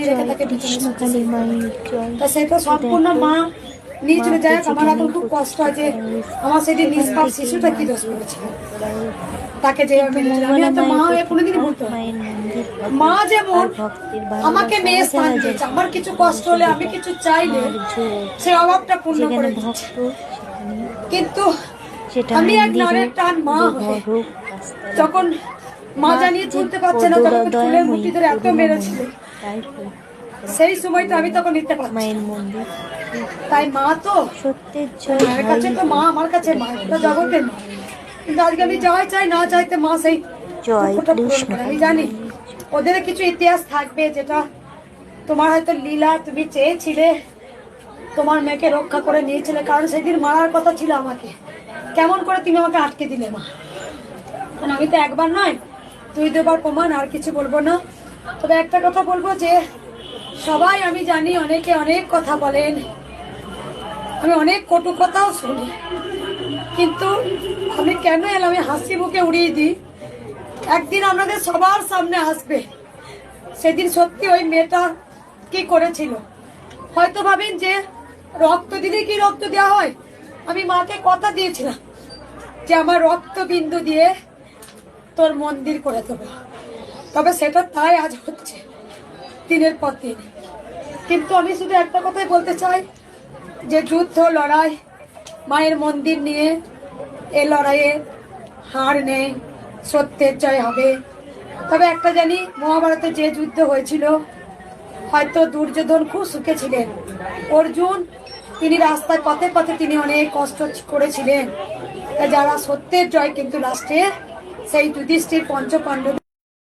রেখে তাকে তা সেটা সম্পূর্ণ মা নিয়ে চলে যায়। আমার এখন খুব কষ্ট হয় যে আমার সেদিন নিষ্পাপ শিশুটা কি দোষ করেছিল, তাকে যেভাবে আমি হয়তো মা হয়ে কোনোদিনই বলতে মা যেমন আমাকে মেয়ে স্থান দিয়েছে, আমার কিছু কষ্ট হলে আমি কিছু চাইলে সে অভাবটা পূর্ণ করে দিচ্ছে। কিন্তু আমি এক নারীর টান মা হয়ে যখন মা জানিয়ে চলতে পারছে না, তখন চুলের মুঠি ধরে এত মেরেছিল, সেই সময়টা আমি তখন নিতে পারছি। তাই মা তো মায়ের কাছে তো মা, আমার কাছে মা, এটা জগতের মা। কিন্তু আজকে আমি যাই চাই না চাইতে মা সেই দুঃখটা পূরণ করে। আমি জানি ওদের কিছু ইতিহাস থাকবে, যেটা তোমার হয়তো লীলা, তুমি চেয়েছিলে তোমার মেয়েকে রক্ষা করে নিয়েছিলে, কারণ সেদিন মারার কথা ছিল আমাকে। কেমন করে তুমি আমাকে আটকে দিলে মা? কারণ আমি তো একবার নয় 2-2 বার প্রমাণ, আর কিছু বলবো না। তবে একটা কথা বলবো যে সবাই, আমি জানি অনেকে অনেক কথা বলেন, আমি অনেক কটু কথাও শুনি, কিন্তু আমি কেন এলাম, আমি হাসি মুখে উড়িয়ে দিই। একদিন আপনাদের সবার সামনে আসবে, সেদিন সত্যি ওই মেয়েটা কি করেছিল। হয়তো ভাবেন যে রক্ত দিলে কি রক্ত দেওয়া হয়, আমি মাকে কথা দিয়েছিলাম যে আমার রক্ত বিন্দু দিয়ে তোর মন্দির করে দেবো, তবে সেটা তাই আজ হচ্ছে দিনের পর দিন। কিন্তু আমি শুধু একটা কথাই বলতে চাই যে যুদ্ধ লড়াই মায়ের মন্দির নিয়ে, এ লড়াইয়ে হার নেই, সত্যের জয় হবে। তবে একটা জানি, মহাভারতে যে যুদ্ধ হয়েছিল, হয়তো দুর্যোধন খুব সুখে ছিলেন, অর্জুন তিনি রাস্তায় পথে পথে তিনি অনেক কষ্ট করেছিলেন। যারা সত্যের জয় কিন্তু লাস্টে সেই যুধিষ্ঠির পঞ্চপাণ্ডবের